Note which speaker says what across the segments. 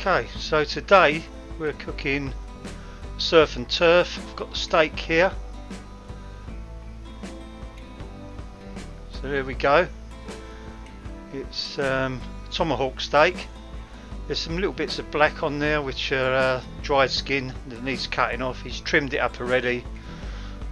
Speaker 1: Okay, so today we're cooking surf and turf. I've got the steak here. So there we go. It's tomahawk steak. There's some little bits of black on there which are dried skin that needs cutting off. He's trimmed it up already,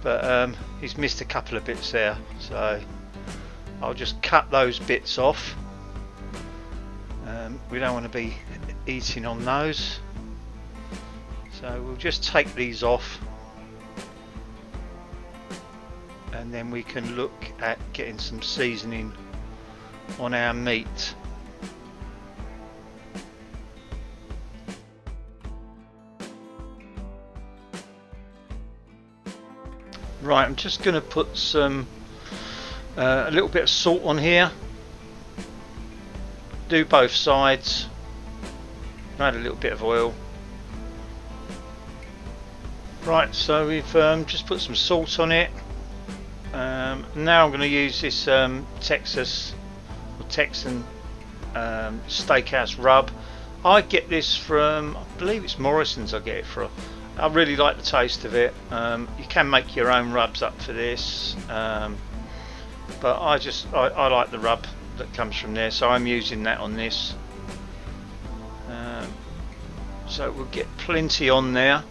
Speaker 1: but he's missed a couple of bits there, so I'll just cut those bits off. We don't want to be eating on those, so we'll just take these off and then we can look at getting some seasoning on our meat. Right, I'm just going to put some a little bit of salt on here. Do both sides. Add a little bit of oil. Right, so we've just put some salt on it. Now I'm going to use this Texan steakhouse rub. I get this from, I believe it's Morrison's. I get it from. I really like the taste of it. You can make your own rubs up for this, but I like the rub that comes from there, so I'm using that on this. So we'll get plenty on there.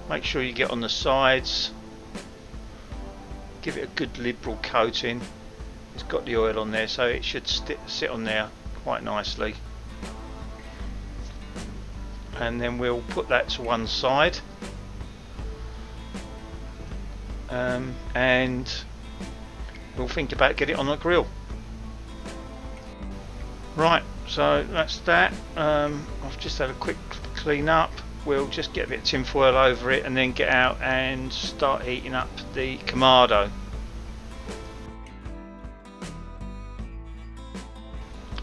Speaker 1: Make sure you get on the sides. Give it a good liberal coating. It's got the oil on there, so it should sit on there quite nicely. And then we'll put that to one side, and we'll think about getting it on the grill. Right, so that's that. I've just had a quick clean up. We'll just get a bit of tin foil over it and then get out and start heating up the Kamado.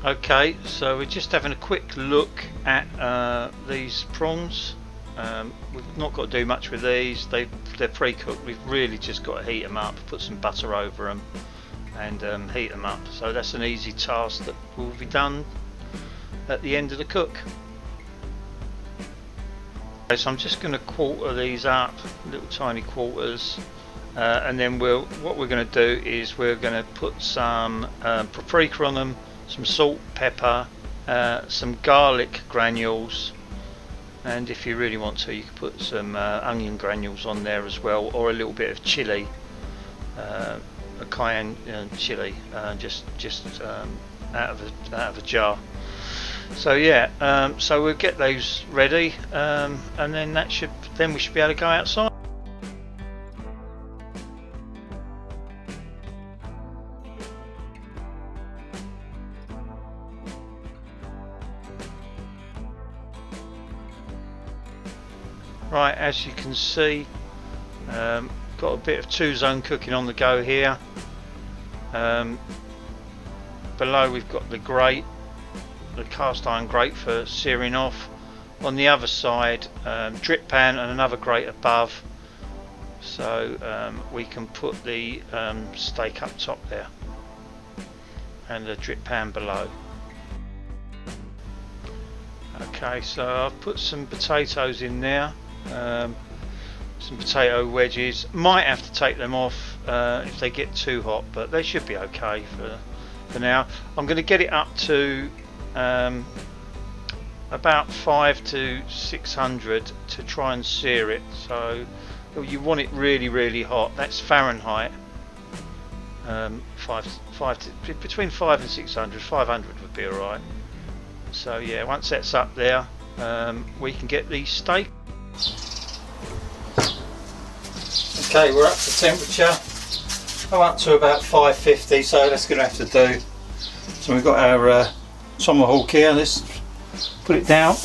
Speaker 1: Okay, so we're just having a quick look at these prawns. We've not got to do much with these. They're pre-cooked. We've really just got to heat them up, put some butter over them and heat them up. So that's an easy task that will be done at the end of the cook. Okay, so I'm just going to quarter these up, little tiny quarters, and then what we're going to do is we're going to put some paprika on them, some salt, pepper, some garlic granules, and if you really want to, you can put some onion granules on there as well, or a little bit of chili, a cayenne chili, just out of a jar. So yeah, so we'll get those ready, and then we should be able to go outside. Right, as you can see, got a bit of two-zone cooking on the go here. Below we've got the grate, the cast iron grate for searing off. On the other side, drip pan and another grate above, so we can put the steak up top there, and the drip pan below. Okay, so I've put some potatoes in there. Some potato wedges. Might have to take them off if they get too hot, but they should be okay for now. I'm going to get it up to about 500 to 600 to try and sear it. So you want it really hot. That's Fahrenheit. Between 5 and 600. 500 would be alright. So yeah, once that's up there, we can get the steak. Okay, we're up to temperature. I'm up to about 550, so that's going to have to do. So we've got our tomahawk here. Let's put it down.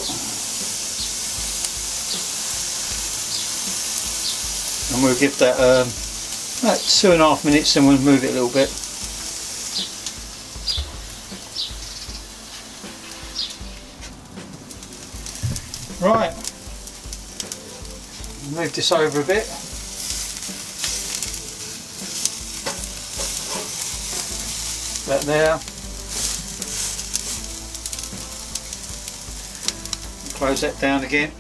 Speaker 1: And we'll give that about 2.5 minutes, and we'll move it a little bit. Right, move this over a bit. That there.
Speaker 2: Close that down again.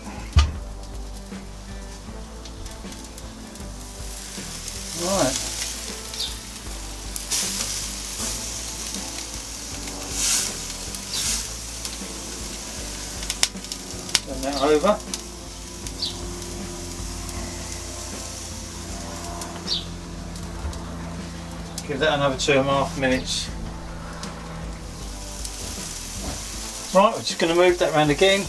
Speaker 2: Right. Turn that over. Give that another 2.5 minutes. Right, we're just going to move that around again.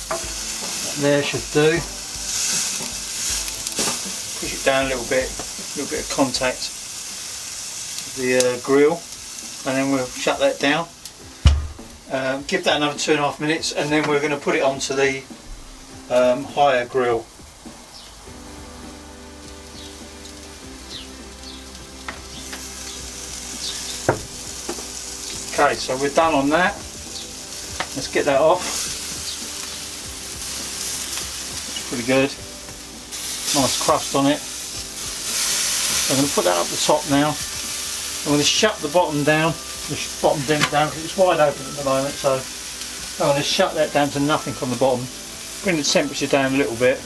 Speaker 2: That there should do. Push it down a little bit of contact with the grill, and then we'll shut that down. Give that another 2.5 minutes, and then we're going to put it onto the higher grill. Okay, so we're done on that. Let's get that off. It's pretty good. Nice crust on it. So I'm going to put that up the top now. I'm going to shut the bottom down, the bottom dent down, because it's wide open at the moment. So I'm going to shut that down to nothing on the bottom. Bring the temperature down a little bit.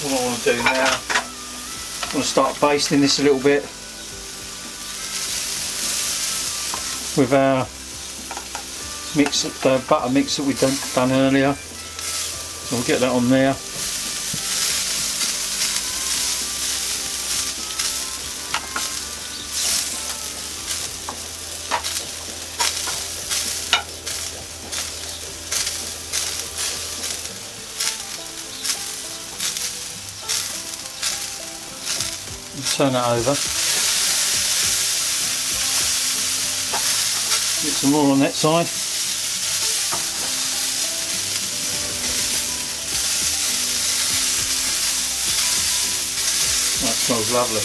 Speaker 2: What I want to do now, I'm going to start basting this a little bit with our mix, butter mix that we've done earlier. So we'll get that on there. Turn that over. Get some more on that side. That smells lovely.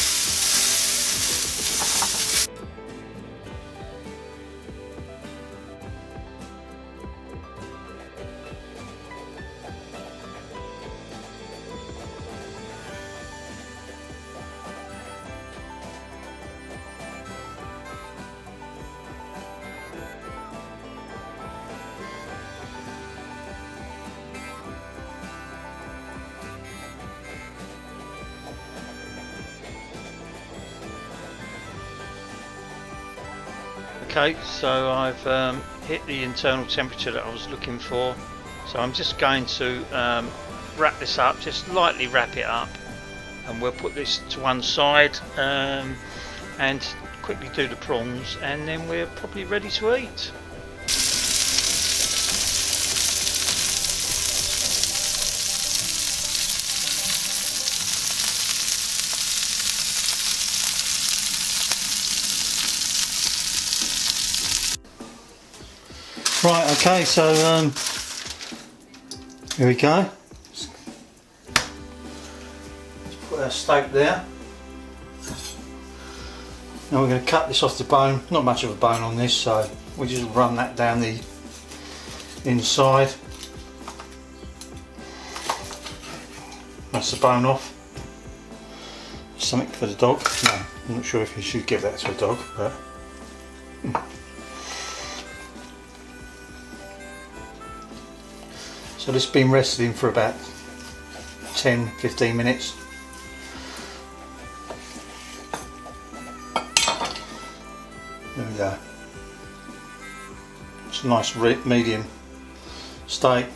Speaker 1: Okay, so I've hit the internal temperature that I was looking for, so I'm just going to wrap this up, just lightly wrap it up, and we'll put this to one side and quickly do the prawns, and then we're probably ready to eat.
Speaker 2: Right, okay, so here we go. Let's put our steak there. Now we're going to cut this off the bone. Not much of a bone on this, so we just run that down the inside. That's the bone off. Something for the dog. No, I'm not sure if you should give that to a dog, but so this has been rested in for about 10-15 minutes. There we go. It's a nice medium steak.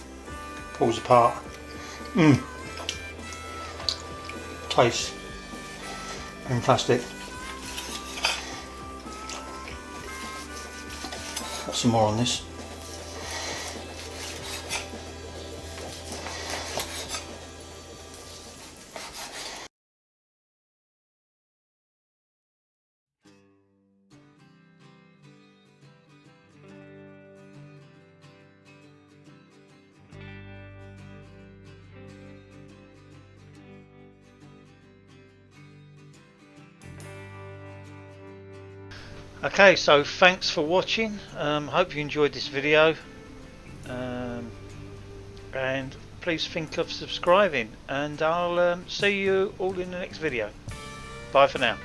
Speaker 2: Pulls apart. Tastes fantastic. Got some more on this.
Speaker 1: Okay, so thanks for watching. Hope you enjoyed this video, and please think of subscribing, and I'll see you all in the next video. Bye for now.